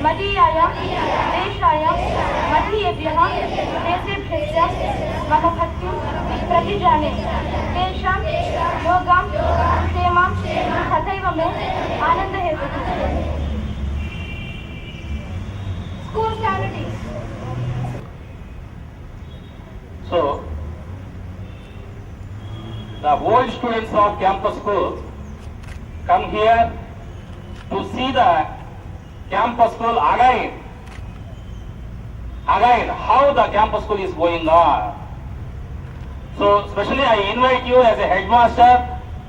मदीयाय मदीयेभ्यः देशेभ्यश्च मम भक्तिं प्रतिजाने तेषां योगां क्षेमां तथैव मे आनन्दहेतुः। School activities. So, the old students of campus school come here to see the campus school again, how the campus school is going on. So, especially I invite you as a headmaster,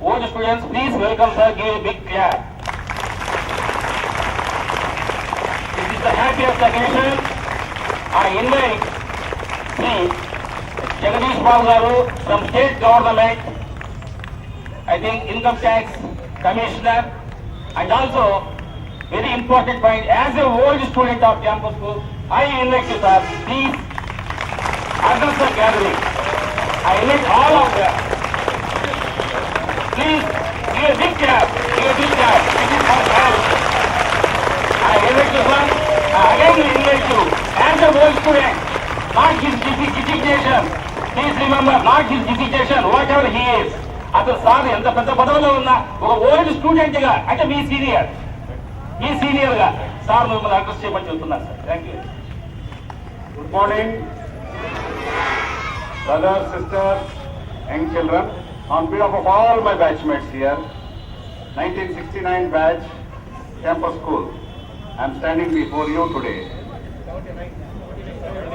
old students, please welcome sir, give a big clap. This is the happiest occasion. I invite Sri Jagadish Babu Garu from state government, I think income tax commissioner, and also very important point, as a old student of campus school, I invite you sir, please address the gathering. I invite all of them. Please give a big clap, give a big clap. This is for help. I invite you sir, again we invite you as a old student, not his designation. Please remember, not his designation, whatever he is. అసలు sir ఎంత పెద్ద పదవిలో ఉన్నా ఒక old student గా అంటే మీ senior గా sir మిమ్మల్ని అడ్రస్ చేయమని చెప్తున్నారు sir. Thank you. Good morning brothers, sisters, young children. On behalf of all my batchmates here, 1969 batch campus school, I am standing before you today.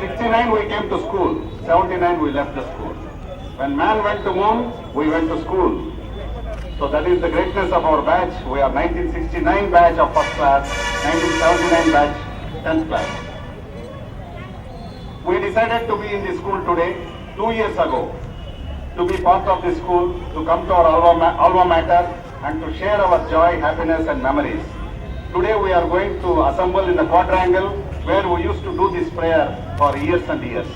69 we came to school, 79 we left the school. When man went to moon, we went to school. So that is the greatness of our batch. We are 1969 batch of first class, 1979 batch 10th class. We decided to be in the school today 2 years ago, to be part of this school, to come to our alma mater and to share our joy, happiness and memories. Today we are going to assemble in the quadrangle where we used to do this prayer for years and years.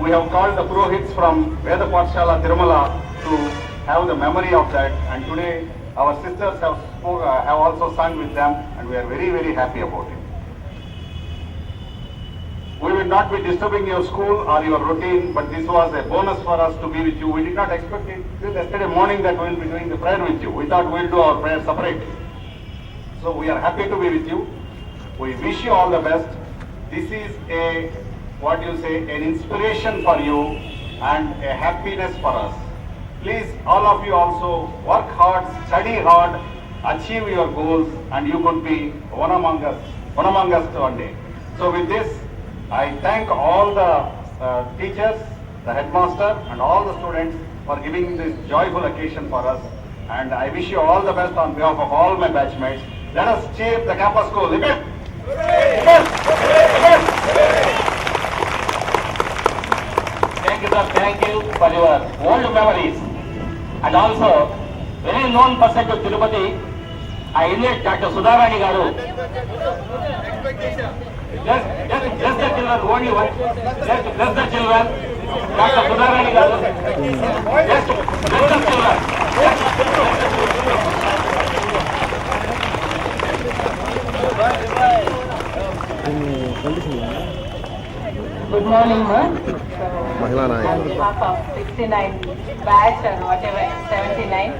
We have called the Purohits from Veda Pathshala Tirumala to have the memory of that, and today our sisters have also sung with them, and we are very, very happy about it. We will not be disturbing your school or your routine, but this was a bonus for us to be with you. We did not expect it till yesterday morning that we will be doing the prayer with you. We thought we will do our prayer separately. So we are happy to be with you. We wish you all the best. This is an inspiration for you and a happiness for us. Please, all of you also work hard, study hard, achieve your goals, and you could be one among us one day. So with this, I thank all the teachers, the headmaster, and all the students for giving this joyful occasion for us. And I wish you all the best on behalf of all my batchmates. Let us cheer the campus school. Amen. Thank you sir, thank you for your old memories. And also, very known person to Tirupati, I invite Dr. Sudharani Garu. Just the children, only one. Just the children. Dr. Sudharani Garu. Just the children. Good morning, ma'am. On behalf of 69 batch and whatever 79,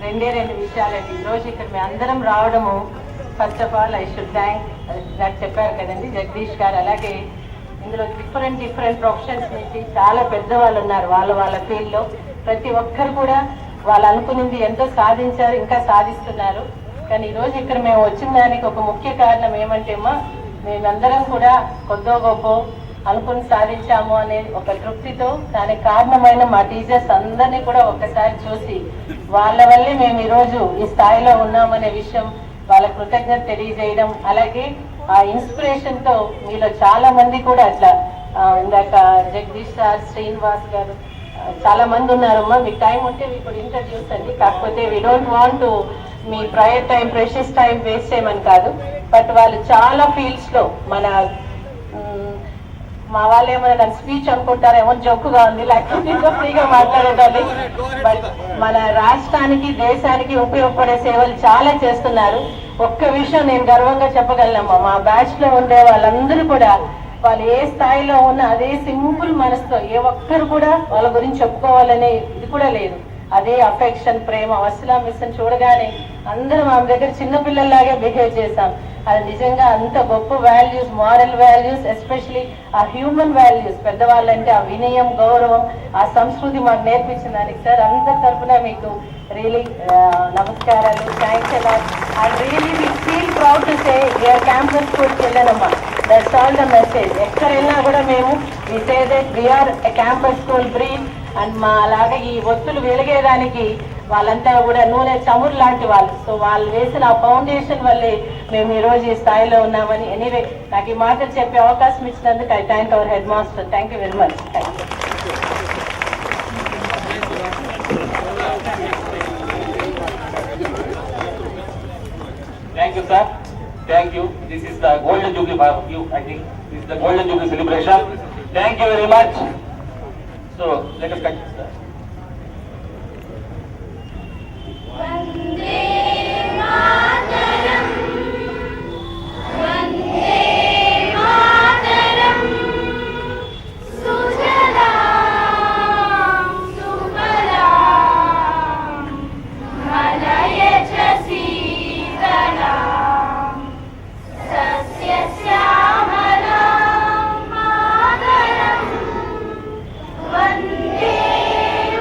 రెండే విషయాలండి. ఈరోజు ఇక్కడ మేము అందరం రావడము, first of all I should thank, నాకు చెప్పారు కదండి జగదీష్ గారు. అలాగే ఇందులో డిఫరెంట్ ప్రొఫెషన్స్ నుంచి చాలా పెద్దవాళ్ళు ఉన్నారు. వాళ్ళ ఫీల్డ్లో ప్రతి ఒక్కరు కూడా వాళ్ళు అనుకున్నది ఎంతో సాధించారు, ఇంకా సాధిస్తున్నారు. కానీ ఈరోజు ఇక్కడ మేము వచ్చిన దానికి ఒక ముఖ్య కారణం ఏమంటే మేమందరం కూడా కొద్దో గొప్ప అనుకుని సాధించాము అనే ఒక తృప్తితో, దానికి కారణమైన మా టీచర్స్ అందరినీ కూడా ఒక్కసారి చూసి వాళ్ళ వల్లే మేము ఈరోజు ఈ స్థాయిలో ఉన్నామనే విషయం వాళ్ళ కృతజ్ఞత తెలియజేయడం. అలాగే ఆ ఇన్స్పిరేషన్ తో మీలో చాలా మంది కూడా అట్లా ఇందాక జగదీష్ సార్, శ్రీనివాస్ గారు చాలా మంది ఉన్నారమ్మా. మీకు టైం ఉంటే మీకు ఇంట్రడ్యూస్ అండి. కాకపోతే we don't want to me prior time, precious time waste చేయమని కాదు, బట్ వాళ్ళు చాలా ఫీల్డ్స్ లో మా వాళ్ళు ఏమైనా దాని స్పీచ్ అనుకుంటారేమో, జోకుగా ఉంది, లేకపోతే ఫ్రీగా మాట్లాడేదాన్ని. బట్ మన రాష్ట్రానికి, దేశానికి ఉపయోగపడే సేవలు చాలా చేస్తున్నారు. ఒక్క విషయం నేను గర్వంగా చెప్పగలనమ్మా, మా బ్యాచ్ లో ఉండే వాళ్ళందరూ కూడా వాళ్ళు ఏ స్థాయిలో ఉన్న అదే సింపుల్ మనసుతో ఏ ఒక్కరు కూడా వాళ్ళ గురించి చెప్పుకోవాలనే ఇది కూడా లేదు. అదే అఫెక్షన్, ప్రేమ. వసీలా మిస్ని చూడగానే అందరం ఆమె దగ్గర చిన్నపిల్లల్లాగే బిహేవ్ చేశాం. అది నిజంగా అంత గొప్ప వాల్యూస్, మారల్ వాల్యూస్, ఎస్పెషలీ ఆ హ్యూమన్ వాల్యూస్, పెద్దవాళ్ళంటే ఆ వినయం, గౌరవం, ఆ సంస్కృతి మాకు నేర్పించిన దానికి సార్ అందరి తరఫున మీకు రియలీ నమస్కారాలు. Thanks a lot. And really we feel proud to say you're campus స్కూల్కి వెళ్ళానమ్మా. That's all the message. ఎక్కడ వెళ్ళినా కూడా మేము we say that we're a campus school breed. And మా అలాగే ఈ ఒత్తులు వెలిగేదానికి వాళ్ళంతా కూడా నూనె చమురు లాంటి వాళ్ళు. సో వాళ్ళు వేసిన ఆ ఫౌండేషన్ వల్లే మేము ఈరోజు ఈ స్థాయిలో ఉన్నామని. ఎనీవే, నాకు ఈ మాటలు చెప్పే అవకాశం ఇచ్చినందుకు I thank our head master. Thank you very much. Thank you, sir. Thank you. This is the golden jubilee for you. I think this is the golden jubilee celebration. Thank you very much. So let us continue, sir. Vande Mataram, Vande Mataram, सुजलां सुफलां मलयज शीतलां सस्यश्यामलां मातरम्, वन्दे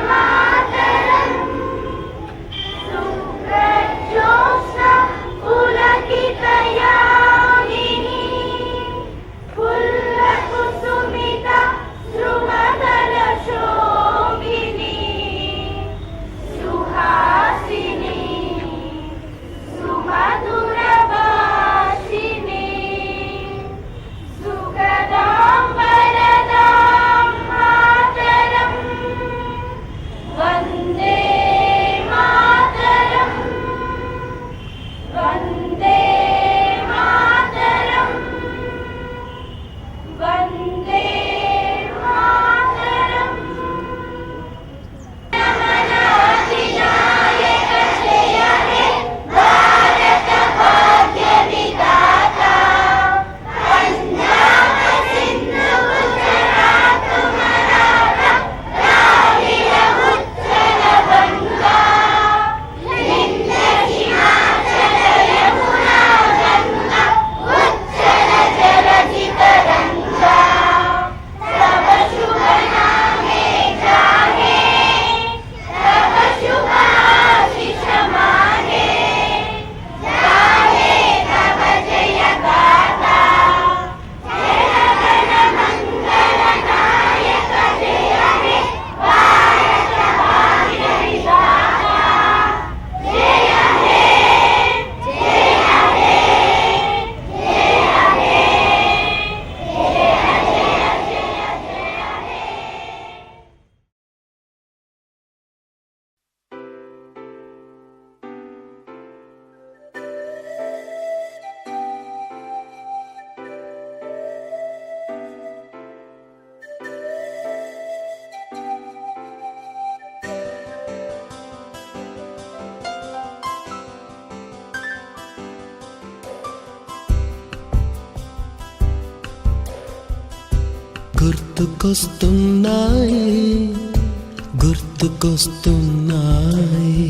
मातरम्, सुप्रज्योत्स्ना पुलकितयामिनी, फुल्लकुसुमिता श्रुमदलशोभिनी, सुहासिनी सुमधुरभाषिणी, सुखदां वरदां मातरम्, वन्दे मातरम्, वन्दे मातरम्, वन्दे मातरम्। नमनाधिनायक जय हे भारत भाग्य विधाता, पंजाब सिंधु गुजरात मराठा द्राविड उत्कल गंगा, विंध्य हिमाचल यमुना गंगा उच्चल जलधि तरंगा, तब शुभ नामे जाहे, तब शुभ आशीष माहे, जाहे तब जय गाथा, जय गण मंगल नायक जय हे भारत भाग्य विधाता, जय हे जय हे जय हे గుర్తుకొస్తున్నాయి గుర్తుకొస్తున్నాయి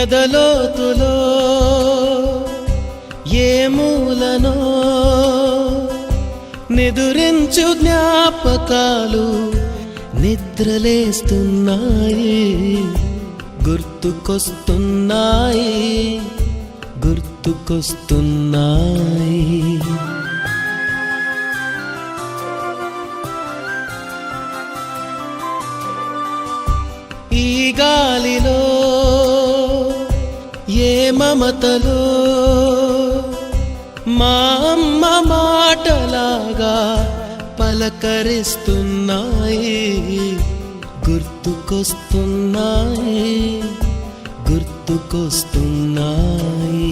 ఎదలోతులో ఏ మూలనో నిదురించు జ్ఞాపకాలు నిద్రలేస్తున్నాయి గుర్తుకొస్తున్నాయి గుర్తుకొస్తున్నాయి ఈ గాలిలో ఏ మమతలో మా అమ్మ మాటలాగా పలకరిస్తున్నాయి గుర్తుకొస్తున్నాయి గుర్తుకొస్తున్నాయి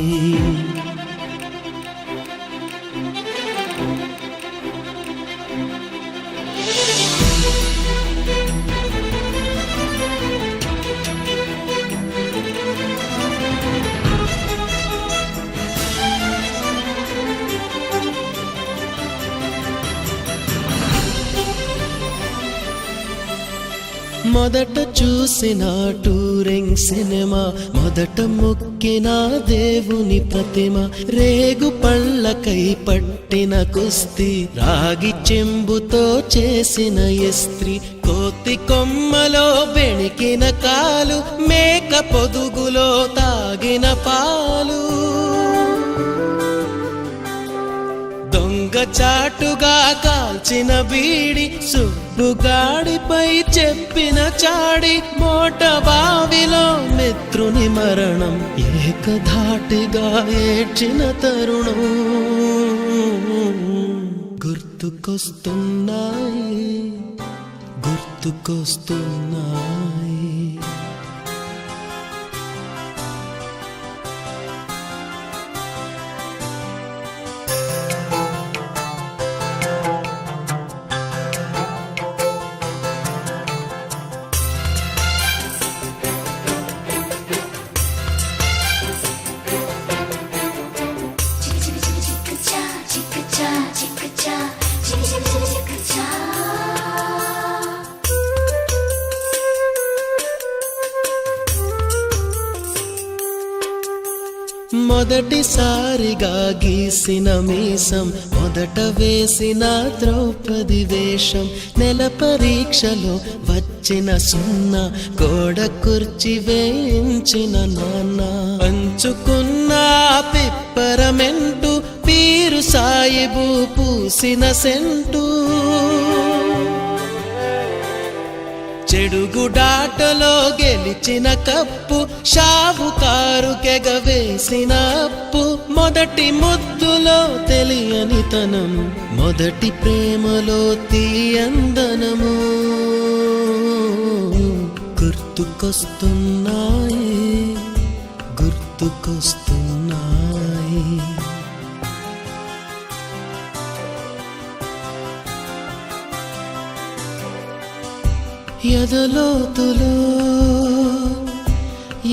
మొదట చూసిన టూరింగ్ సినిమా, మొదట మొక్కిన దేవుని ప్రతిమ, రేగు పళ్ళకై పట్టిన కుస్తీ, రాగి చెంబుతో చేసిన ఇస్త్రీ, కోతి కొమ్మలో బెణికిన కాలు, మేక పొదుగులో తాగిన పాలు, దొంగ చాటుగా కాల్చిన బీడి, సుబ్బుగాడిపై చెప్పిన చాడి, మోట బావిలో మిత్రుని మరణం, ఏకధాటిగా ఏడ్చిన తరుణం గుర్తుకొస్తున్నాయి, గుర్తుకొస్తున్నాయి. మొదటిసారిగా గీసిన మీసం, మొదట వేసిన ద్రౌపది వేషం, నెల పరీక్షలో వచ్చిన సున్నా, గోడ కుర్చీ వేయించిన నాన్న, పంచుకున్న పిప్పరమెంటు, పీరు సాయిబు పూసిన సెంటు, చెడుగుడాటలో గెలిచిన కప్పు, షావుకారుకెగ వేసిన అప్పు, మొదటి ముద్దులో తెలియని తనము, మొదటి ప్రేమలో తీయందనము గుర్తుకొస్తున్నాయి, గుర్తుకొస్తున్నాయి. ఎదలోతులో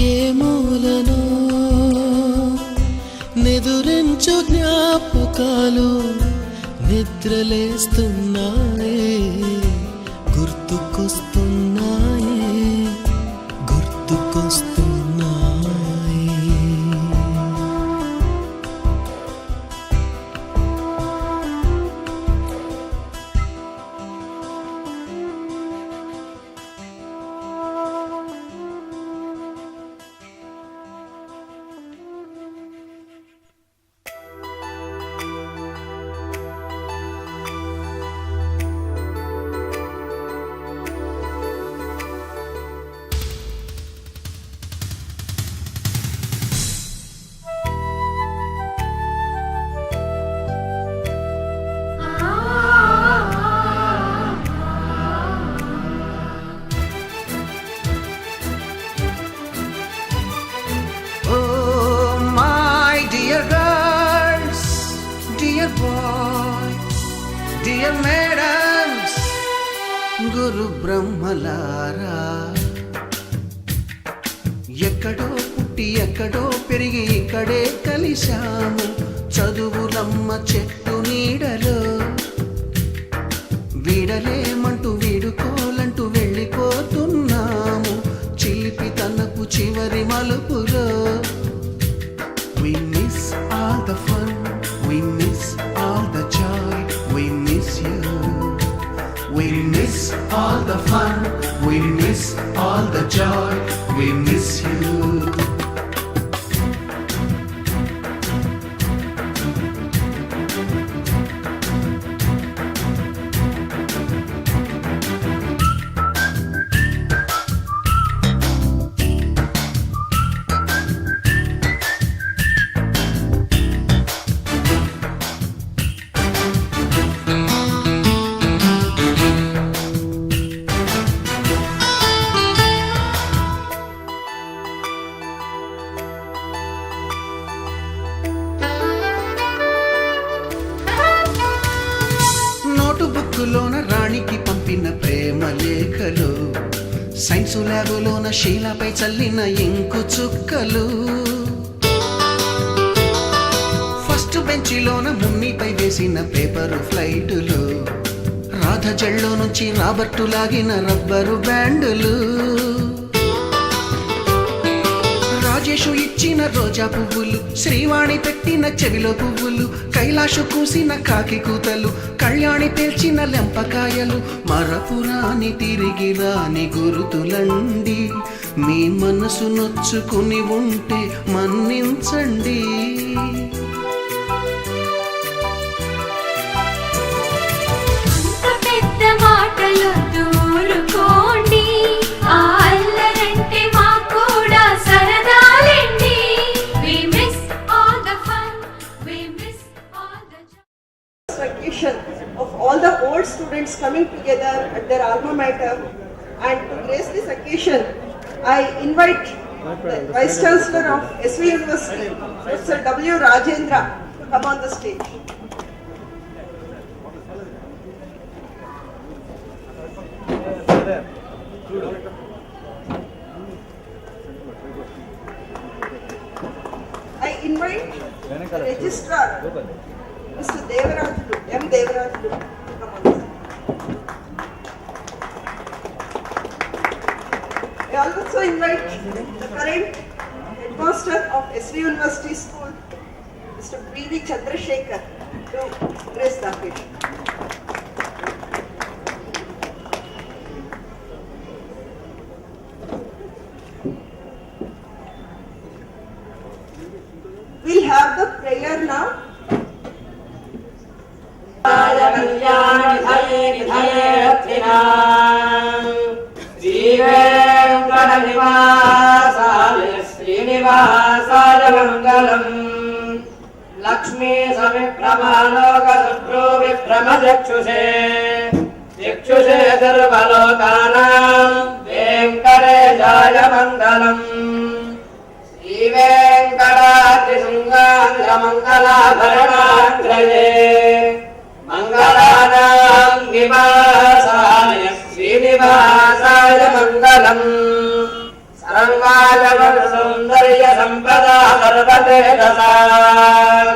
ఏ మూలనో నిదురించు జ్ఞాపకాలు నిద్రలేస్తున్నాయి, గుర్తుకొస్తున్నాయి, గుర్తుకొస్తున్నాయి. Dear madams, గురు బ్రహ్మలారా, ఎక్కడో పుట్టి ఎక్కడో పెరిగి ఇక్కడే కలిశాము, చదువులమ్మ చెట్టు నీడలో, వీడలేమంటూ వీడుకోలంటూ వెళ్ళిపోతున్నాము, చిలిపి తనకు చివరి మలుపులో. We miss all the fun, we miss all the joy, we miss you. We miss all the fun, we miss all the joy, we miss you. బుక్కులోన రాణికి పంపిన ప్రేమ లేఖలు, సైన్సు ల్యాబులోన శీలపై చల్లిన ఇంకు చుక్కలు, ఫస్ట్ బెంచిలోన మున్నిపై వేసిన పేపరు ఫ్లైటులు, రాధ జల్లో నుంచి రాబర్టు లాగిన rubber బ్యాండులు, Rajesh ఇచ్చిన రోజా పువ్వులు, శ్రీవాణి పెట్టిన చెవిలో పువ్వులు, కైలాషు కూసిన కాకి కూతలు, కళ్యాణి పేల్చిన లెంపకాయలు, మరపురాని తిరిగి రాని గురుతులండి. మీ మనసు నొచ్చుకుని ఉంటే మన్నించండి. పెద్ద మాటలొద్దు ఊరుకోండి, ఆ అల్లరంటే మాకు కూడా సరదాలండి. We miss all the fun, we miss all the joy. Vacation of all the old students coming together at their alma mater, and to grace this occasion I invite the Vice Chancellor of SV University, Professor W. Rajendra, to come on the stage. I invite the Registrar, Mr. Devarajulu, M. Devarajulu, to come on the stage. I also invite the current headmaster of SV University School, Mr. P.V. Chandrasekhar, to grace the occasion. We'll have the prayer now. శ్రీనివాసాయ మంగళం. లక్ష్మీ సవిక్రమాలోకశుభ్రో విక్రమచక్షుషే చక్షుషే సర్వలోకానాం వెంకటేశాయ మంగళం. శ్రీవేంకటాద్రిశృంగాంధ్రమంగళాభరణాగ్రయే మంగళానాం నివాసాయ శ్రీనివాసాయ మంగళం. సర్వాజగత సౌందర్య సంపదా సర్వతేజసాం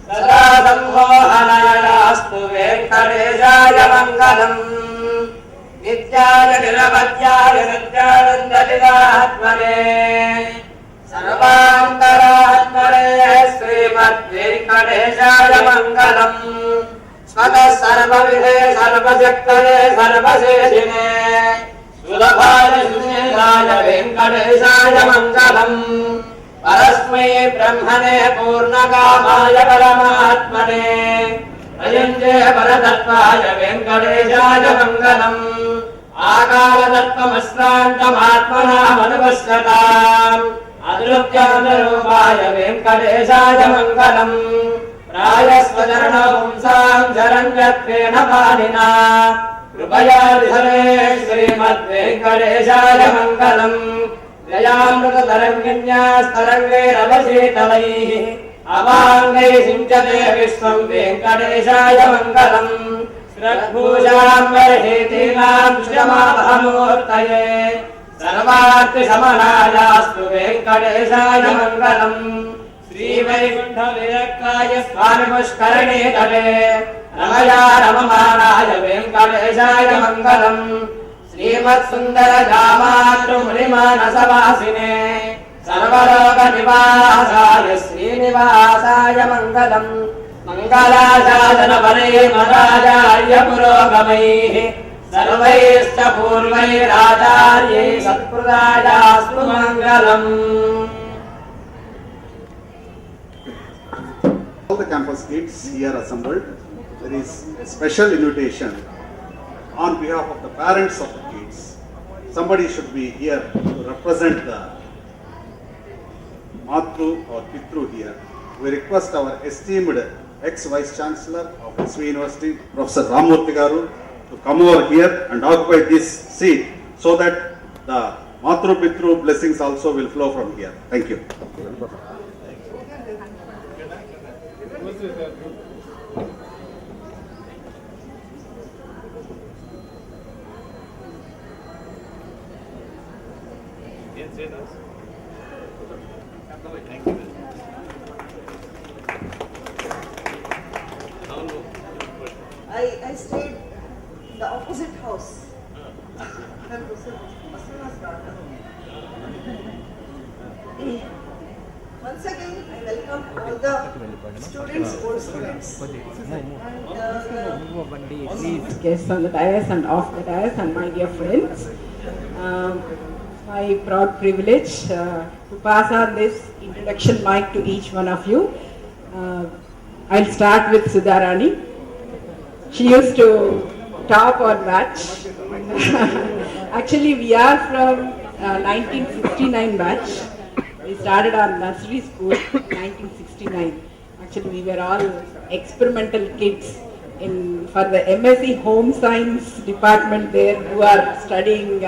సదా సంమోహనాయాస్తు వెంకటేశాయ మంగళం. నిత్యాయ నిరవధ్యాయ సత్యానందలిలాత్మనే సర్వాంతరాత్మనే శ్రీమద్వేంకటేశాయ మంగళం. స్వతః సర్వవిధే సర్వశక్తయే సర్వశేషినే సులభాయ సుశేషాయ వెంకటేశాయ మంగళం. పరస్మై బ్రహ్మణే పూర్ణకామాయ పరమాత్మనే అయంజే పరతత్వాయ వెంకటేశాయ మంగళం. ఆకారతత్వమశ్రాంతమాత్మనామనుపశ్యతాం అదృత్యానురూపాయ వెంకటేశాయ మంగళం. ప్రాయస్వచరణో పుంసాం శరణ్యత్వేన పాణినా కృపయా విహరే శ్రీమద్వేంకటేశాయ మంగళం. జయామృతతరంగిన్యాస్తరంగైరవశీతలైః అవాంగై సించతే విశ్వం వెంకటేశాయ మంగళం. శ్రద్భూషాంబరహేతీనాం శ్రమావహమూర్తయే సర్వార్తిశమనాయాస్తు వెంకటేశాయ మంగళం. శ్రీవైకుంఠ విరక్తాయ స్వామి పుష్కరిణీ తటే రమయా రమమానాయ వెంకటేశాయ మంగళం. శ్రీమత్సుందర జామాతృమునిమానసవాసినే సర్వలోక నివాసాయ శ్రీనివాసాయ మంగళం. మంగళాశాసన పరేమరాజార్య పురోగమైః సర్వైశ్చ పూర్వైరాచార్యై సత్కృతాయాస్తు మంగళం. All the campus kids here assembled, there is a special invitation on behalf of the parents of the kids. Somebody should be here to represent the Matru or Pitru here. We request our esteemed ex-Vice Chancellor of SV University, Professor Ramurthy Garu, to come over here and occupy this seat so that the Matru Pitru blessings also will flow from here. Thank you. I stayed in the opposite house. Her Vasana's daughter. Once again, I welcome all the students, old students. Guests on the dais and off the dais, and my dear friends. My proud privilege to pass on this introduction mic to each one of you. I'll start with Sudharani. She used to top our batch. Actually, we are from 1969 batch. We started our nursery school in 1969. Actually, we were all experimental kids for the MSc Home Science department there, who are studying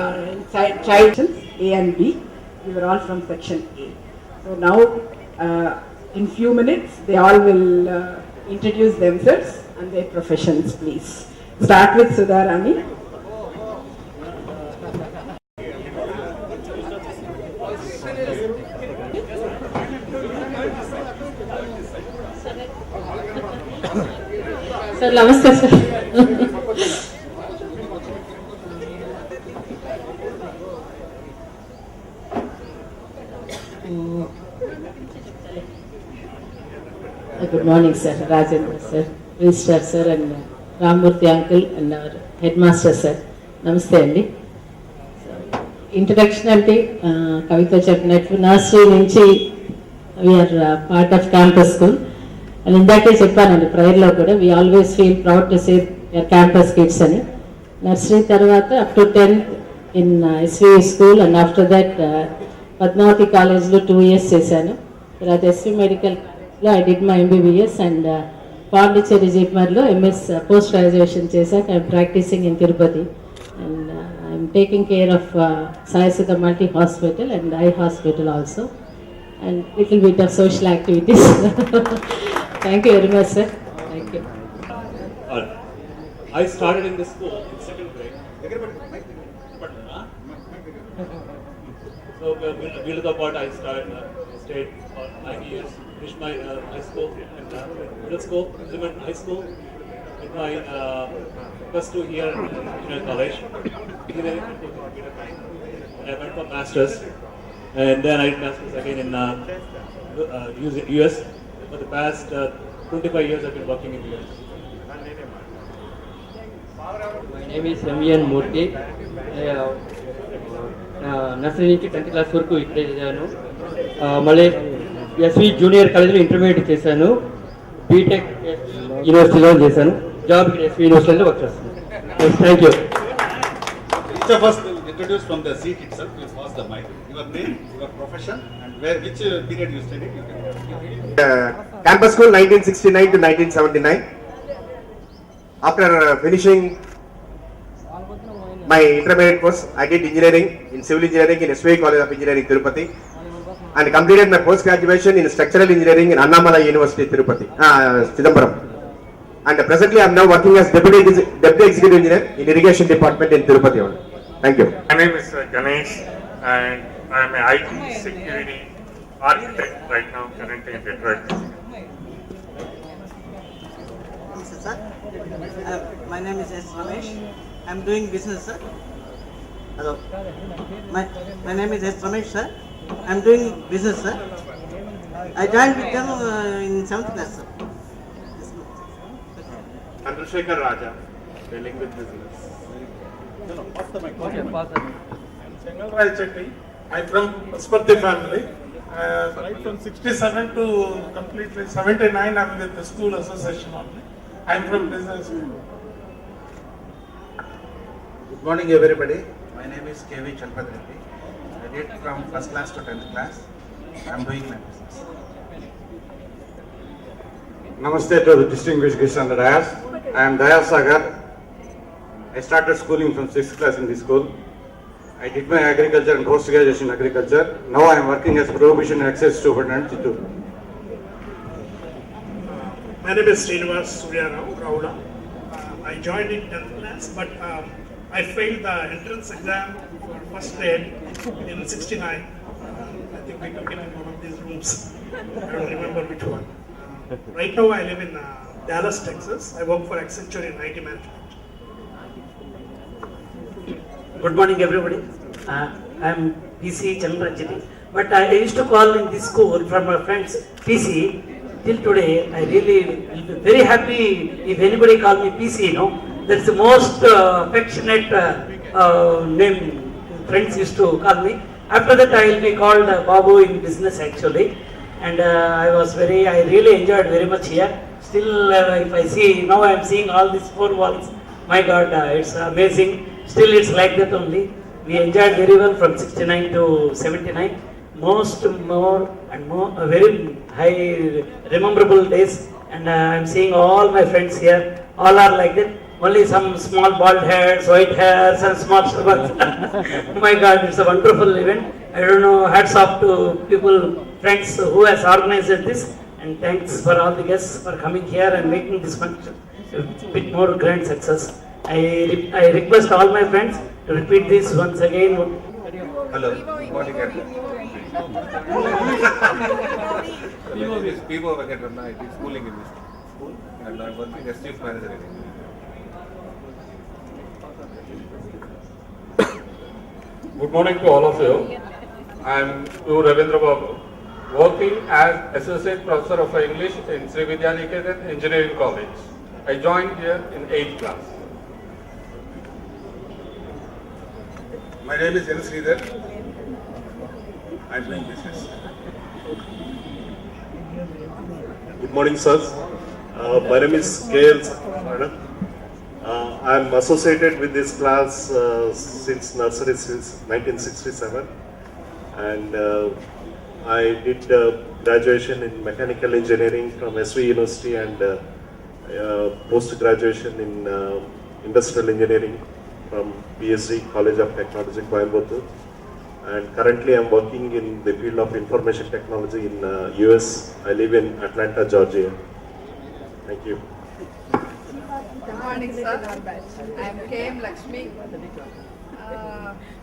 child A and B. We were all from section A. So now, in few minutes, they all will introduce themselves and their professions, please. Start with Sudharani. Sir, namaste, sir. Good morning, sir. Rajendra, sir. Registrar, sir, and Ramurthy uncle, and our headmaster, sir. Namaste, Andy. Introduction ante Kavita చెప్పినట్టు nursery నుంచి we are part of campus school. And ఇందాకే చెప్పానండి ప్రేయర్లో కూడా we always feel proud to say we are campus kids అని. Nursery తర్వాత up to 10th in SV school, and after that Padmavati కాలేజ్లో 2 years చేశాను. తర్వాత SV మెడికల్ లో I did my MBBS, and Pondicherry జిప్మర్లో MS పోస్ట్ గ్రాడ్యుయేషన్ చేశాక I'm practicing in Tirupati, and I'm taking care of Sayasudha Multi Hospital and Eye Hospital also, and little bit of social activities. Thank you very much, sir. Thank you. I started in the school in second grade. So, Vilda part I stayed for 9 years. Finished my high school and middle school, implemented high school. Did my +2 here in Engineering College. Engineering and I went for masters, and then I did masters again in US. For the past 25 years, I've been working in the US. My name is M.N. Murthy. Nursery నుంచి 10th class వరకు ఇక్కడే చదివాను. మళ్ళీ SV junior కాలేజ్లో intermediate చేశాను. BTech యూనివర్సిటీలో చేశాను. Job ఇక్కడ ఎస్వి యూనివర్సిటీలో వర్క్ చేస్తాను. Thank you. Each of us will introduce from the seat itself. Please pass the mic. Your name, your profession, and which period you studied. You can. Campus School 1969 to 1979. After finishing my intermediate course, I did engineering in civil engineering in SVI College of Engineering, Tirupati, and completed my post graduation in structural engineering in Annamalai University, Tirupati, Chidambaram. And presently, I am now working as deputy executive engineer in irrigation department in Tirupati. Thank you. My name is Ganesh, and I am an IT security architect right now, currently in Detroit. Sir, my name is S. Ramesh. I am doing business, sir. Hello. My name is S. Ramesh, sir. I am doing business, sir. I joined with them in 7th class, sir. Chandrasekhar Raja, dealing with business. Sengal Rai Chetty. I am from Paspati family. Right from 67 to completely 79, I am with the school association only. I am from business. Good morning, everybody. My name is K.V. Chalpadreddy. I did from first class to 10th class. I am doing my business. Namaste to the distinguished guests on the dais. I am Dayal Sagar. I started schooling from 6th class in this school. I did my agriculture and post graduation in agriculture. Now I am working as prohibition and access superintendent in Chittoor. My name is Srinivas Surya Rao Rauda. I joined in 10th class, but I failed the entrance exam for first grade in 69. I think we took it in one of these rooms. I don't remember which one. Right now I live in Dallas, Texas. I work for Accenture in IT management. Good morning, everybody. I am PC Chandrajiti, but I used to call in this school from my friends PC. Till today, I really will be very happy if anybody call me PC. You know, that's the most affectionate name friends used to call me. After that, I will be called Babu in business actually, and I really enjoyed very much here. Still, if I see now, I am seeing all these four walls. My God, it's amazing. Still, it's like that only. We enjoyed very well from 69 to 79. More very high rememberable days. And I'm seeing all my friends here. All are like that. Only some small bald hairs, white hairs, and small stubbs. My God, it's a wonderful event. I don't know. Hats off to people, friends who has organized this. And thanks for all the guests for coming here and making this function a bit more grand success. I request all my friends to repeat this once again. Hello, good morning everyone. My name is Pivo Venkatramana. I did schooling in this school and I'm working as chief manager in it. Good morning to all of you. I am U. Ravindra Babu, working as Associate Professor of English in Sri Vidyaniketan Engineering College. I joined here in 8th class. My name is N. Sridhar. I am doing business. Good morning, sirs. My name is K.L. Sathyanarayana. I am associated with this class since nursery, since 1967, and I did graduation in mechanical engineering from SV University and post-graduation in industrial engineering from PSG College of Technology, Coimbatore. And currently I am working in the field of information technology in US. I live in Atlanta, Georgia. Thank you. Good morning, sir. I am KM Lakshmi.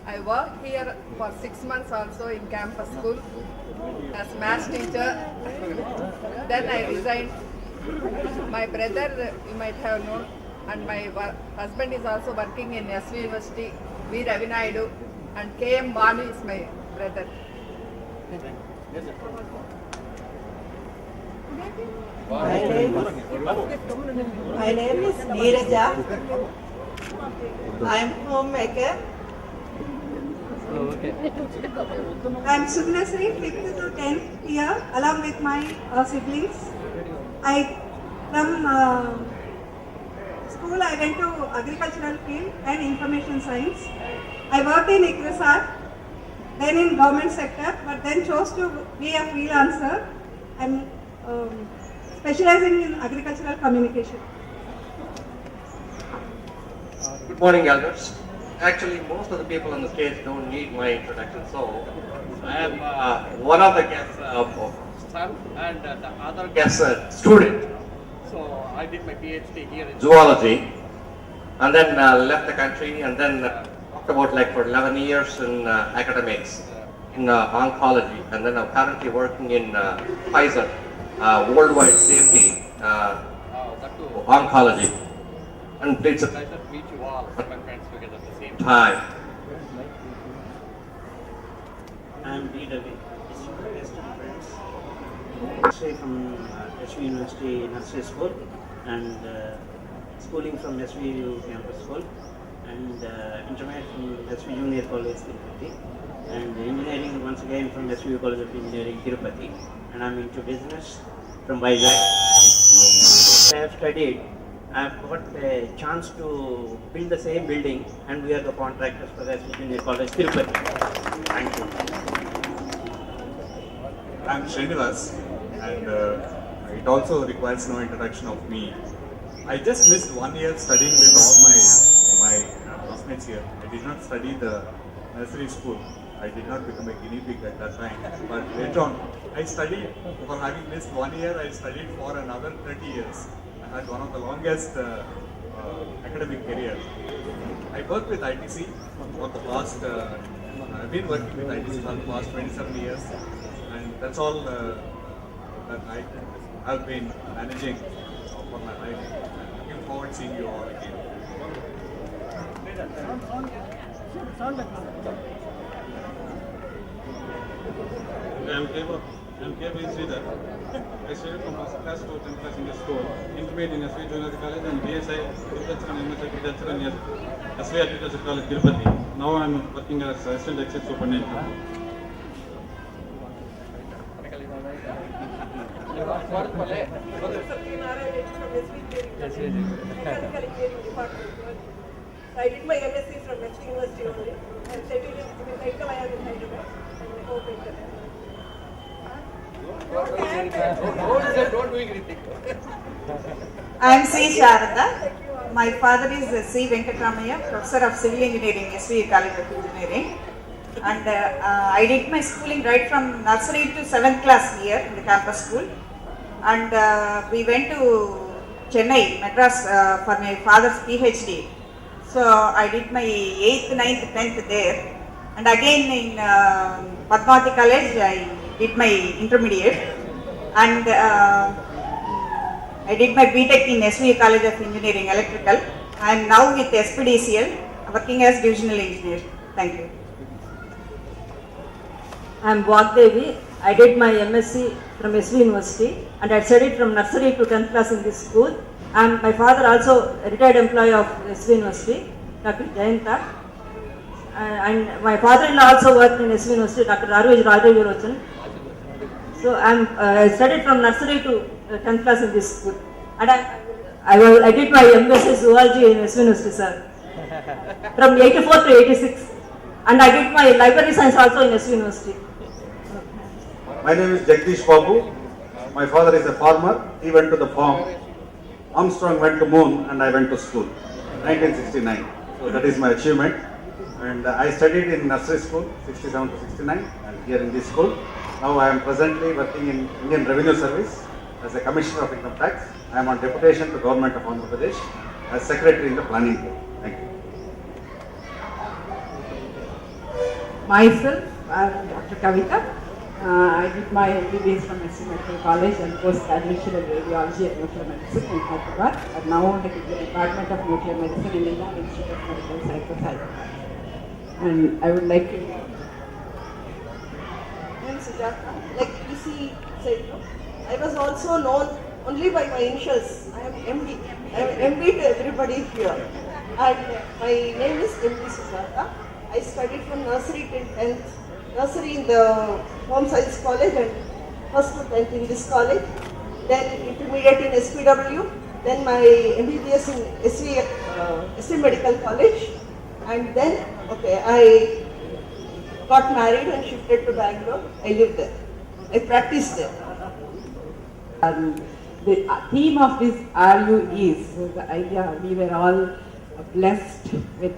I worked here for 6 months also in campus school as maths teacher. Then I resigned. My brother, you might have known, and my husband is also working in SV University, V. Ravi Naidu, and KM Banu is my brother. My name is Neeraja. I am homemaker. I am Sugnasri, 5th to 10th year, along with my siblings. From school I went to agricultural field and information science. I worked in ICRISAT, then in government sector, but then chose to be a freelancer. I am specializing in agricultural communication. Good morning, elders. Actually, most of the people on the stage don't need my introduction, so I am one of the guests son and the other guest student. So I did my PhD here in zoology, and then left the country, and then talked about like for 11 years in academics in oncology, and then I'm currently working in Pfizer, worldwide safety oncology. And it's a pleasure to meet you all, my friends together at the same time. I am D. Ravi, best friends. Say from SV University Nursery School and schooling from SVU Campus School and intermediate from SV Junior College Tirupati and engineering once again from SVU College of Engineering Tirupati, and I am into business from Vizag. I have studied. I have got a chance to build the same building, and we are the contractors for the SV Junior College Tirupati. Thank you. I am Srinivas, and it also requires no introduction of me. I just missed 1 year studying with all my classmates here. I did not study the nursery school. I did not become a guinea pig at that time. But later on, I studied, for having missed 1 year, I studied for another 30 years. I had one of the longest academic career. I worked with ITC for the past, I've been working with ITC for the past 27 years. And that's all that I have been managing for my life. Looking forward to seeing you all again. I'm K.B. Sridhar. I studied from first class to 10th class in the school, intermediate in SV Junior College and BSI Agriculture and MS Agriculture in SV Agriculture College, Tirupati. Now I'm working as Assistant Executive Superintendent. I did my MSc from West University only. I'm settled in Hyderabad in Hyderabad. I am C. Sharada. My father is C. Venkatramaya, Professor of Civil Engineering, SVU College of Engineering. And I did my schooling right from nursery to 7th class here in the campus school. And we went to Chennai, Madras for my father's PhD. So I did my 8th, 9th, 10th there. And again in Padmavati College, I did my intermediate. And I did my BTech in SVU College of Engineering, Electrical. I am now with SPDCL, working as Divisional Engineer. Thank you. I am Vagdevi. I did my MSc from SV University and I studied from nursery to 10th class in this school. And my father also a retired employee of SV University, Dr. Jayanta. And my father-in-law also worked in SV University, Dr. Raju. So I studied from nursery to 10th class in this school. And I did my MSc Zoology in SV University, sir. From 84 to 86. And I did my library science also in SV University. My name is Jagdish Babu. My father is a farmer. He went to the farm. Armstrong went to moon and I went to school. 1969. So that is my achievement. And I studied in nursery school, 67 to 69, and here in this school. Now I am presently working in Indian Revenue Service as a Commissioner of Income Tax. I am on deputation to Government of Andhra Pradesh as Secretary in the Planning Board. Thank you. Myself, I am Dr. Kavita. I did my MBBS from SC Medical College and post-graduation in Radiology and Nuclear Medicine in Hyderabad. And now I am in the Department of Nuclear Medicine in India Institute of Medical Sciences, Hyderabad. And I would like to... I am Sujata. Like PC said, I was also known only by my initials. I am MD. I am MD to everybody here. And my name is MD Sujata. I studied from nursery till 10th. Nursery in the Home Science College and first to 10th in this college. Then intermediate in SPW. Then my MBBS in SV Medical College. And then, I got married and shifted to Bangalore. I lived there. I practiced there. The theme of this RU is the idea we were all blessed with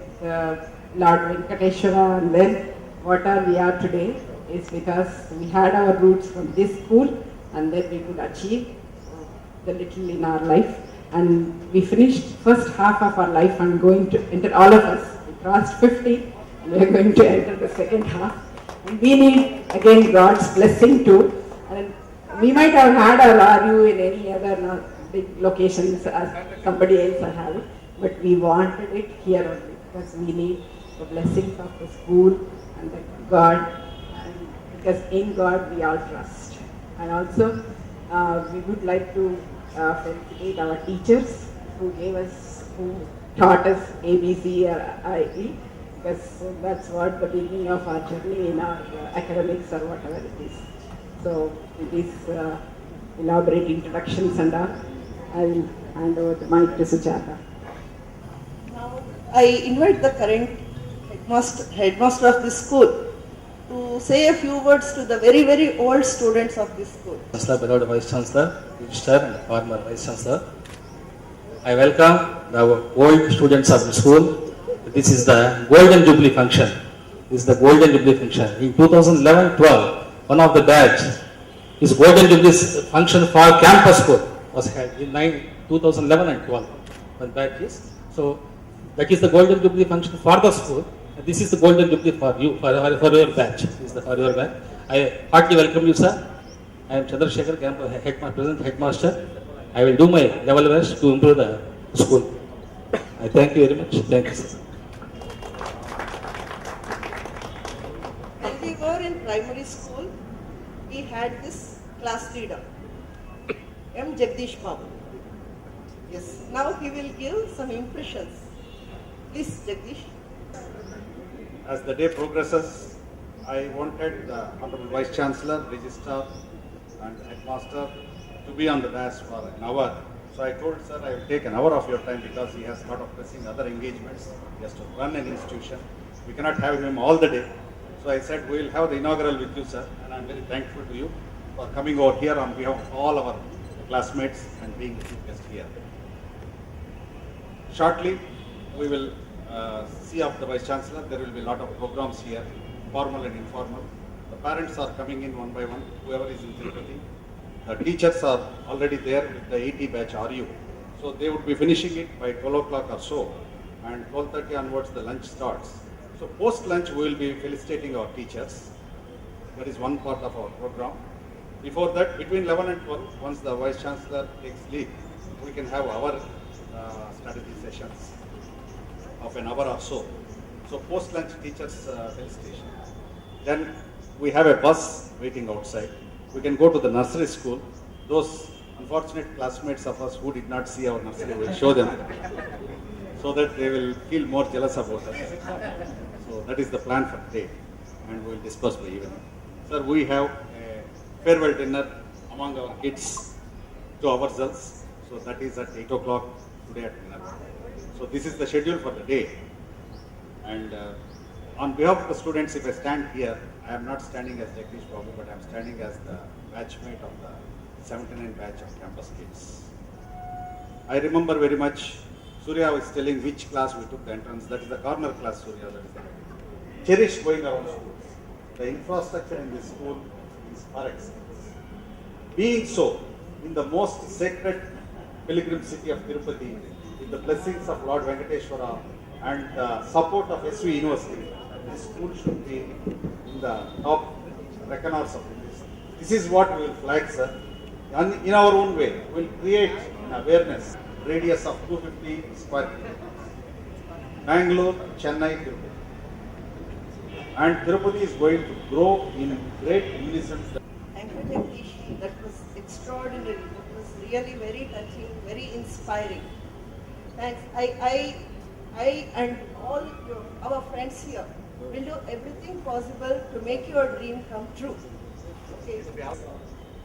Lord Venkateshwara, and then what we are today is because we had our roots from this school and then we could achieve the little in our life. And we finished first half of our life and going to enter, all of us, we crossed 50 and we are going to enter the second half. And we need again God's blessing too. And we might have had our RU in any other big locations as somebody else are having, but we wanted it here only because we need the blessings of the school and the God, and because in God we all trust. And also we would like to felicitate our teachers who taught us ABC or IE, because that's what the beginning of our journey in our academics or whatever it is. So with these elaborate introductions and all, I will hand over the mic to Sujata. Now I invite the current headmaster of this school to say a few words to the very, very old students of this school. Chancellor, beloved Vice Chancellor, Minister and former Vice Chancellor. I welcome the old students of the school. This is the Golden Jubilee function. This is the Golden Jubilee function. In 2011-12, one of the batch is Golden Jubilee function for campus school was held in 2011 and 12. One batch is. So that is the Golden Jubilee function for the school. This is the Golden Jubilee for you, for your batch. This is for your batch. I heartily welcome you, sir. I am Chandrasekhar, present headmaster. I will do my level best to improve the school. I thank you very much. Thank you, sir. had this class leader, M. Jagdish Babu. Yes, now he will give some impressions. Please, Jagdish. As the day progresses, I wanted the Honorable Vice Chancellor, Registrar and Headmaster to be on the dais for an hour. So I told sir I will take an hour of your time because he has a lot of pressing other engagements. He has to run an institution. We cannot have him all the day. So I said we will have the inaugural with you, sir, and I am very thankful to you for coming over here on behalf of all our classmates and being the chief guest here. Shortly, we will see after the Vice Chancellor. There will be a lot of programs here, formal and informal. The parents are coming in one by one, whoever is in Tirupati. The teachers are already there with the 80 batch RU. So they would be finishing it by 12 o'clock or so, and 12:30 onwards the lunch starts. So post lunch we will be felicitating our teachers. That is one part of our program. Before that, between 11 and 12, once the Vice Chancellor takes leave, we can have our strategy sessions of an hour or so. So post lunch teachers felicitation. Then we have a bus waiting outside. We can go to the nursery school. Those unfortunate classmates of us who did not see our nursery, will show them so that they will feel more jealous about us. So that is the plan for today, and we will discuss by evening. Sir, we have a farewell dinner among our kids to ourselves. So that is at 8 o'clock today at dinner. So this is the schedule for the day. And on behalf of the students, if I stand here, I am not standing as Jagdish Babu, but I am standing as the batchmate of the 79 batch of campus kids. I remember very much, Surya was telling which class we took the entrance. That is the corner class, Surya. That is the cherished going around schools. The infrastructure in this school is par excellence. Being so, in the most sacred pilgrim city of Tirupati, with the blessings of Lord Venkateshwara and the support of SV University, this school should be in the top reckoners of this. This is what we will flag, sir. And in our own way, we will create an awareness, radius of 250 square kilometers. Bangalore, Chennai, Tirupati. And Tirupati is going to grow in great unison. Thank you, Jagdish. That was extraordinary. That was really very touching, very inspiring. Thanks. I and all our friends here will do everything possible to make your dream come true. Okay.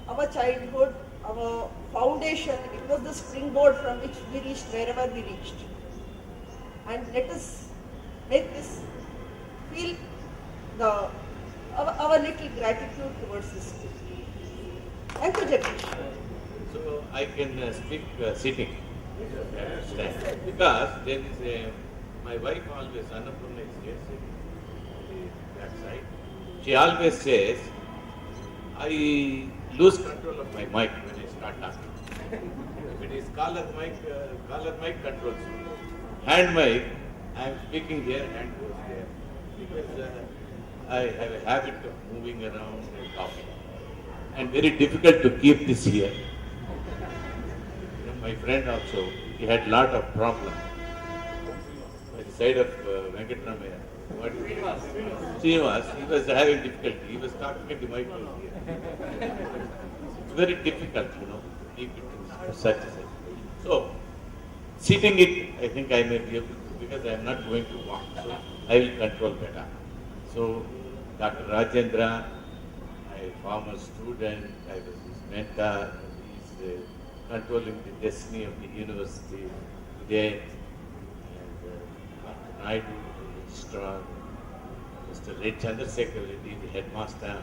Our childhood, our foundation, it was the springboard from which we reached wherever we reached. And let us make this feel our little gratitude towards this school. Thank you, Jagdish. So I can speak sitting. Because there is my wife always, Annapurna is here sitting that side. She always says, I lose control of my mic when I start talking. If it is collar mic controls me. Hand mic, I am speaking here, hand goes there. Because I have a habit of moving around and talking. And very difficult to keep this here. My friend also, he had lot of problems. By the side of Venkatramaya, Srinivas, he was having difficulty. He was talking at the mic here. It's very difficult, keep it in such a sense. So, sitting it, I think I may be able to, because I am not going to walk. So, I will control better. So, Dr. Rajendra, my former student, I was his mentor, he's controlling the destiny of the university today, and Dr. Naidu, the registrar, Mr. Red Chandrasekhar Reddy, the headmaster.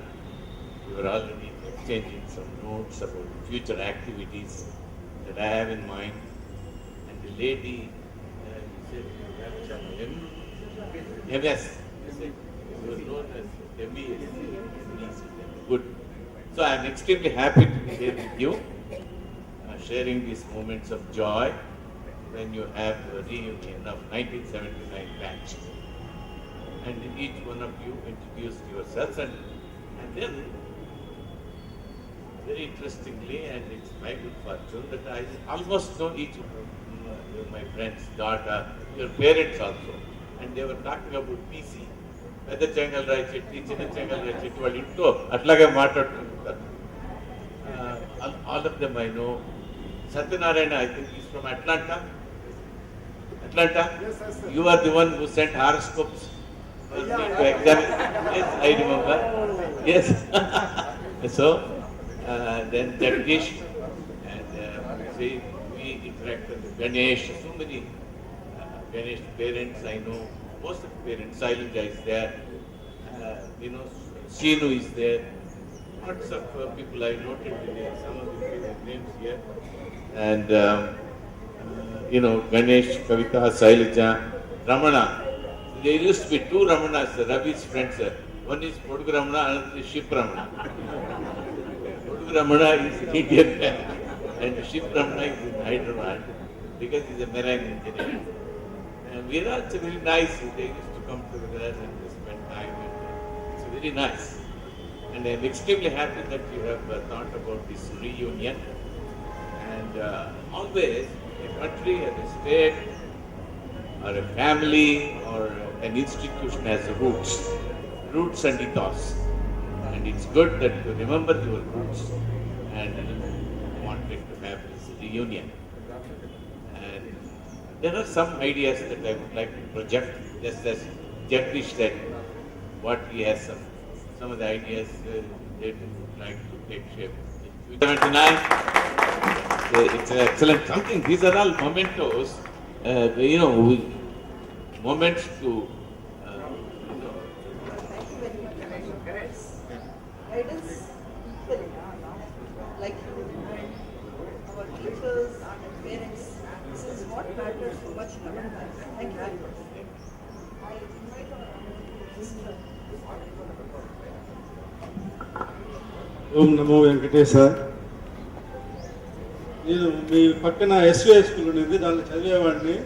We were already exchanging some notes about future activities that I have in mind. And the lady, you said, MS, you were known as MES, good. So I am extremely happy to be here with you, sharing these moments of joy when you have a reunion of 1979 batch. And each one of you introduced yourselves, and then very interestingly, and it's my good fortune that I almost know each of my friend's daughter, your parents also, and they were talking about PC. Whether Changal Rai Chetti, Chinna Changal Rai Chetti, వాళ్ళు ఇంట్లో అట్లాగే మాట్లాడుతుంటారు. all of them I know. Satyanarayana, I think he's from Atlanta. Atlanta? Yes, you are the one who sent horoscopes to examine. Yes, I remember. Yes. So, then Jagdish, and we interact with Ganesh, so many Ganesh parents I know, most of the parents, Sailuja is there, Seenu is there, lots of people I noted some of the names here, and Ganesh, Kavita, Sailuja, Ramana. There used to be two Ramanas, Ravi's friends. One is Podugu Ramana, another is Ship Ramana. Podugu Ramana is in Indian man, and Ship Ramana is in Hyderabad because he's a marine engineer. And we are also very nice. They used to come together and spend time. It's very nice. And I'm extremely happy that you have thought about this reunion. And always a country or a state or a family or an institution has roots and ethos. And it's good that you remember your roots and wanted to have this reunion. And there are some ideas that I would like to project, just as Jagdish said, what he has some of the ideas they would like to take shape. 79, it's an excellent something. These are all mementos, moments to Guidance equally, like our teachers and parents. This is what matters so much in our life. Thank you very much. I invite our sister. ఓం నమో వెంకటేశ. నేను మీ పక్కన SVI school ఉండేది, దాంట్లో చదివేవాడిని.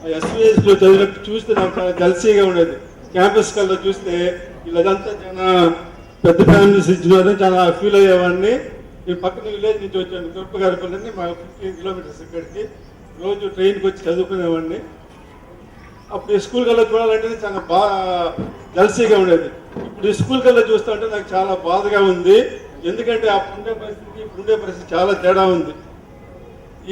ఆ SVI స్కూల్లో చదివినప్పుడు చూస్తే నాకు చాలా జల్సీగా ఉండేది. క్యాంపస్ కల్లా చూస్తే వీళ్ళదంతా చాలా పెద్ద ఫ్యామిలీస్ ఇచ్చినారని చాలా ఫీల్ అయ్యేవాడిని. నేను పక్కన విలేజ్ నుంచి వచ్చాను, తూర్పుగారిపల్లిని, మా 15 కిలోమీటర్స్ ఇక్కడికి. రోజు ట్రైన్కి వచ్చి చదువుకునేవాడిని. అప్పుడు ఈ స్కూల్ కల్లా చూడాలంటే చాలా బాగా జల్సీగా ఉండేది. ఇప్పుడు ఈ స్కూల్ కల్లా చూస్తూ ఉంటే నాకు చాలా బాధగా ఉంది. ఎందుకంటే అప్పుడుండే పరిస్థితి ఇప్పుడుండే పరిస్థితి చాలా తేడా ఉంది.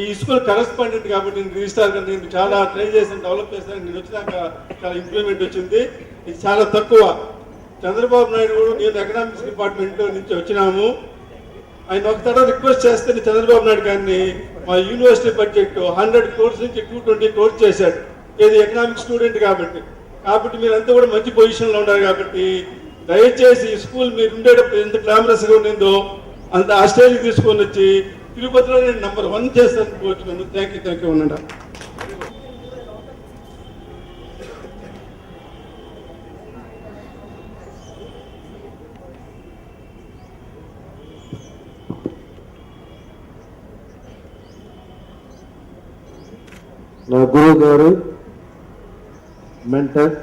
ఈ స్కూల్ కరెస్పాండెంట్ కాబట్టి నేను రిజిస్టార్గా నేను చాలా ట్రై చేశాను, డెవలప్ చేశాను. నేను వచ్చినాక చాలా ఇంప్రూవ్మెంట్ వచ్చింది. ఇది చాలా తక్కువ. చంద్రబాబు నాయుడు కూడా నేను ఎకనామిక్స్ డిపార్ట్మెంట్ నుంచి వచ్చినాము. ఆయన ఒక తడ రిక్వెస్ట్ చేస్తే చంద్రబాబు నాయుడు గారిని మా యూనివర్సిటీ బడ్జెట్ 100 crores నుంచి 220 crores చేశాడు. ఇది ఎకనామిక్స్ స్టూడెంట్ కాబట్టి మీరంతా కూడా మంచి పొజిషన్లో ఉన్నారు. కాబట్టి దయచేసి ఈ స్కూల్ మీరు ఉండేటప్పుడు ఎంత గ్లామరస్గా ఉండిందో అంత ఆ స్టేజ్కి తీసుకొని వచ్చి తిరుపతిలో నేను నంబర్ 1 చేస్తాను కోరుతున్నాను. థ్యాంక్ యూ అన్నాడు. నా గురువు గారు, mentor,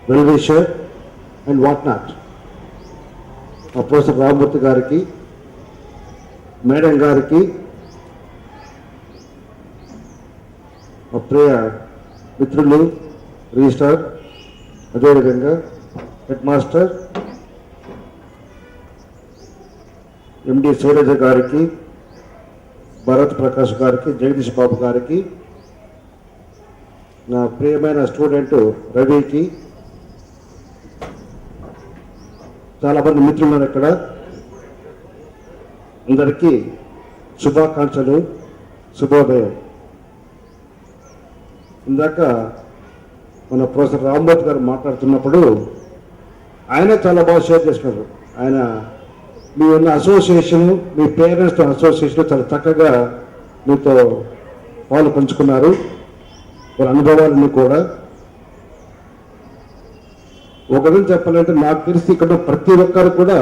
well wisher and what not professor Ramamurthy గారికి, మేడం గారికి, మా ప్రియ మిత్రులు రిజిస్ట్రార్, అదేవిధంగా హెడ్ మాస్టర్ ఎండి శైలజ గారికి, భరత్ ప్రకాష్ గారికి, జగదీష్ బాబు గారికి, నా ప్రియమైన స్టూడెంట్ రవికి, చాలామంది మిత్రులు ఉన్నారు ఇక్కడ, అందరికీ శుభాకాంక్షలు, శుభోదయం. ఇందాక మన ప్రొఫెసర్ రామమూర్తి గారు మాట్లాడుతున్నప్పుడు ఆయన చాలా బాగా షేర్ చేస్తున్నారు. ఆయన మీ ఉన్న అసోసియేషన్, మీ పేరెంట్స్తో అసోసియేషన్ చాలా చక్కగా మీతో పాలు పంచుకున్నారు, వాళ్ళ అనుభవాలన్నీ కూడా. ఒక విధంగా చెప్పాలంటే నాకు తెలిసి ఇక్కడ ప్రతి ఒక్కరు కూడా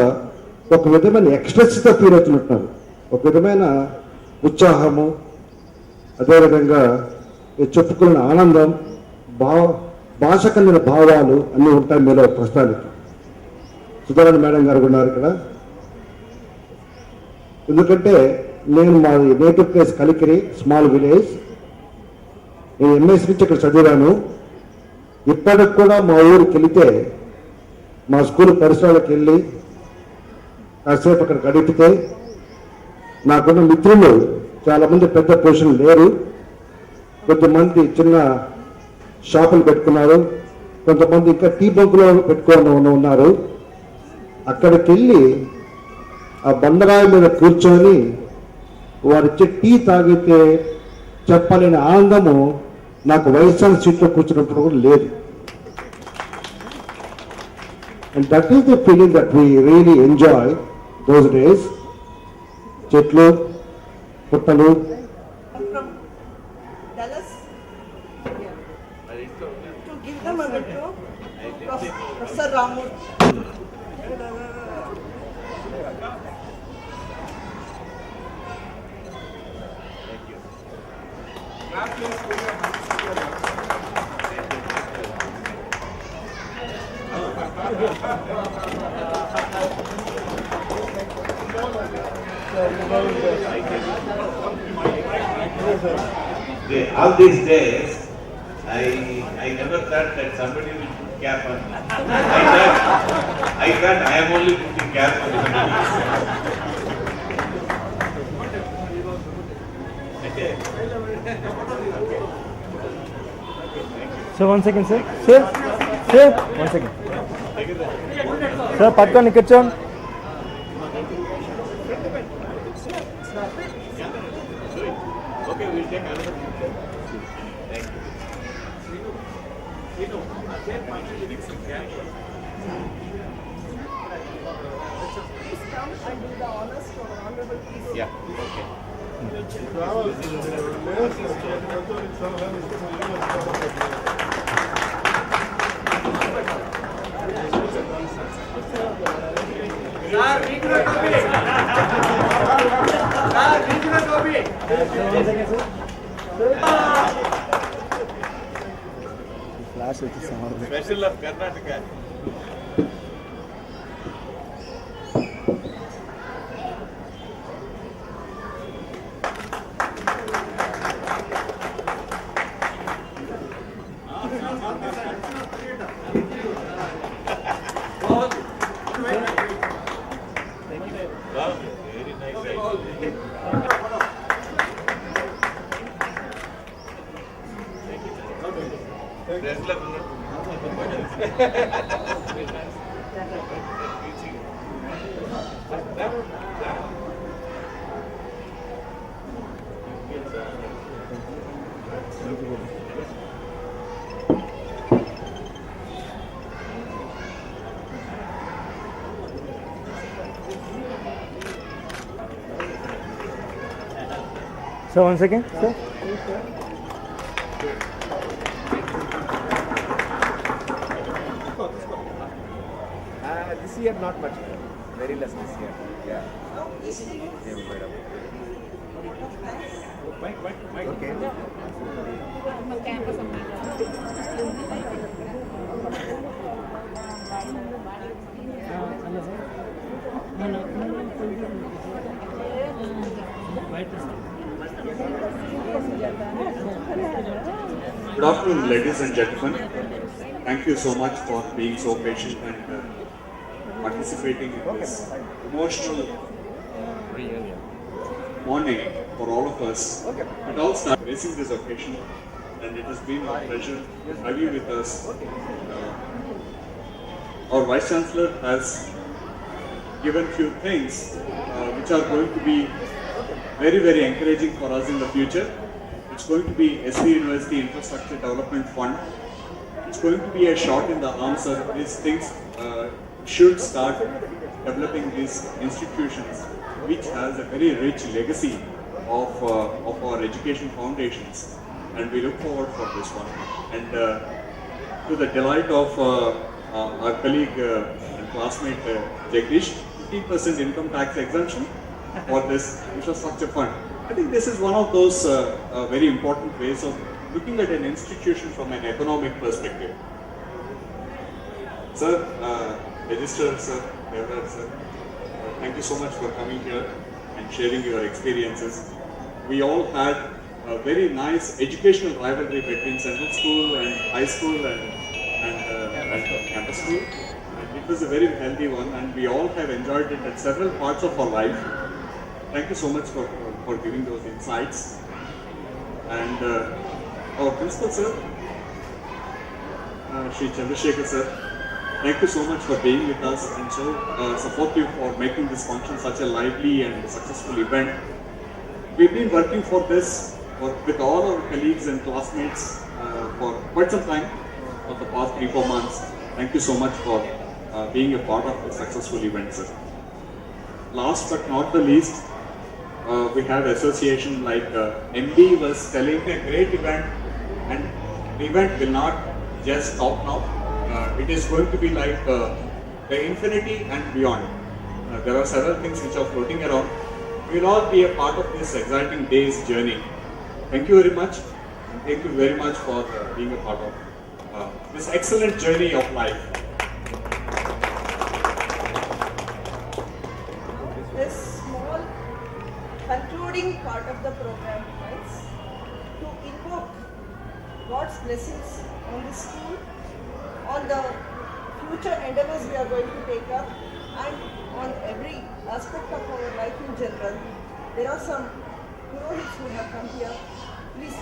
ఒక విధమైన ఎక్స్ప్రెస్తో ఫీల్ అవుతున్నట్టున్నారు. ఒక విధమైన ఉత్సాహము, అదేవిధంగా చెప్పుకున్న ఆనందం, భాష కలిగిన భావాలు అన్నీ ఉంటాయి మీలో ప్రస్తుతానికి. సుధారాణి మేడం గారు ఉన్నారు ఇక్కడ. ఎందుకంటే నేను మా native place Kalikiri, small village. నేను ఎంఎస్ నుంచి ఇక్కడ చదివాను. ఇప్పటికి కూడా మా ఊరికి వెళితే, మా స్కూల్ పరిసరాలకు వెళ్ళి కాసేపు అక్కడ గడిపితే నాకున్న మిత్రులు చాలామంది పెద్ద పొజిషన్ లేరు. కొంతమంది చిన్న షాపులు పెట్టుకున్నారు, కొంతమంది ఇంకా టీ బంకులో పెట్టుకొని ఉన్నారు. అక్కడికి వెళ్ళి ఆ బండరాయి మీద కూర్చొని వారిచ్చే టీ తాగితే చెప్పలేని ఆనందము నాకు వైఎస్ఆర్ సీట్లో కూర్చున్నప్పుడు కూడా లేదు. And that is the feeling that we really enjoy those days. చెట్లు, పుట్టలు. From Dallas to give them a intro, Professor Ramu. All these days, I never thought that somebody will put cap on me. I thought I am only putting cap on the Sir, 1 second, sir. Sir, 1 second. Sir, పట్టుకోండి కూర్చోండి. Okay, we'll take another. Thank you. Please come and do the honors for Honorable PC. Yeah, okay. Flash వచ్చి Special of Karnataka. Very nice. Sir, 1 second, sir. This year not much, very less this year. Yeah. Okay. Good afternoon, ladies and gentlemen. Thank you so much for being so patient and participating in this emotional morning for all of us. It all started gracing this occasion, and it has been a pleasure to have you with us. Our Vice Chancellor has given few things which are going to be very, very encouraging for us in the future. It's going to be SV University Infrastructure Development Fund. It's going to be a shot in the arm, sir. These things should start developing these institutions, which has a very rich legacy of our education foundations, and we look forward for this one. And to the delight of our colleague and classmate Jagdish, 15% income tax exemption for this infrastructure fund. I think this is one of those very important ways of looking at an institution from an economic perspective. Sir, Registrar Sir, Devraj Sir, thank you so much for coming here and sharing your experiences. We all had a very nice educational rivalry between Central School and High School and Campus School. And it was a very healthy one, and we all have enjoyed it at several parts of our life. Thank you so much for giving those insights. And our principal sir, Shri Chandrasekhar sir, thank you so much for being with us and so supportive for making this function such a lively and successful event. We've been working for this with all our colleagues and classmates for quite some time, for the past 3-4 months. Thank you so much for being a part of the successful event, sir. Last but not the least, we have association like MD was telling, a great event, and the event will not just stop now. It is going to be like the infinity and beyond. There are several things which are floating around. We will all be a part of this exciting day's journey. Thank you very much, and thank you very much for being a part of this excellent journey of life. This small concluding part of the program is to invoke God's blessings on the school, on the future endeavors we are going to take up, and on every aspect of our life in general. There are some Purohits who have come here. Please.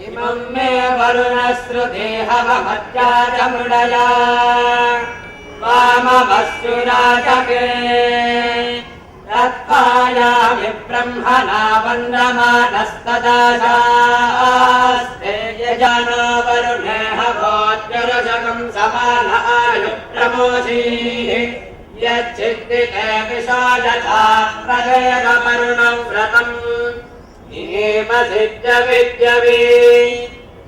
इमं मे वरुणश्रुतेहवमत्याचमृडया वामवस्युराजके तत्पायामि ब्रह्मणा वन्दमानस्तदाशास्ते यजानो वरुणेह भोज्यरजकं समानायुप्रमोषीः यच्चित्तिते विशाजथा प्रदेवरुणं व्रतम् नियमसिद्ध्यविद्यवी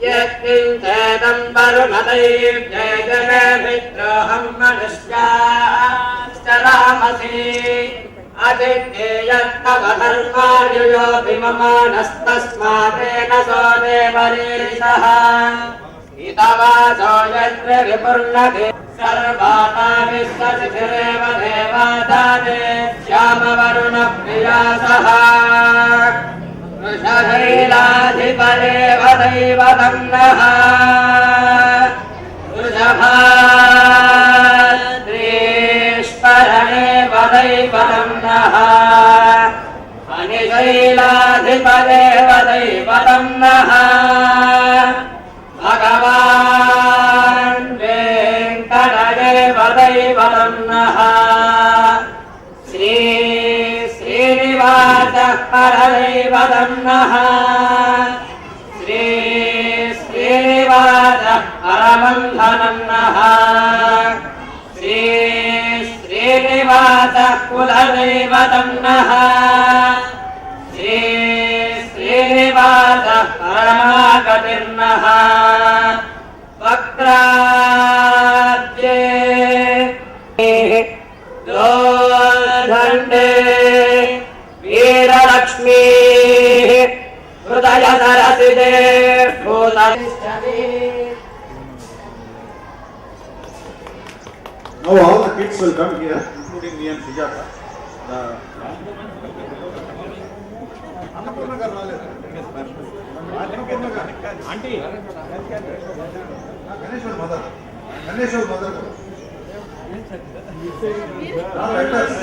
यत्किञ्चेदं वरुणदैव्यजने मित्रोऽहं मनुष्याश्चरामसि अदित्येयत्तव धर्मायुयो विममानस्तस्मातेन सो देवरीशः इतवासो यत्र विपूर्णते सर्वाता विश्वसिधिरेव देवादाने श्यामवरुणप्रियासः वृषशैलाधिपरेव दैवतं नः वृषभाद्रेश्वरेव दैवतं नः अनिशैलाधिपरेव दैवतं नः भगवान् वेङ्कटदेव दैवतं नः श्रीनिवासः परदैवतं नः श्रीनिवासः परमन्धनं नः श्रीनिवासः कुलदैवतं नः श्रीनिवासः परमागतिर्नः वक्त्राब्जे दोर्दण्डे वीरलक्ष्मी हृदय सरसिदे Now all the kids will come here, including me and Sujata. Auntie, Ganeshwar mother. Thank you, sir. Very blessed.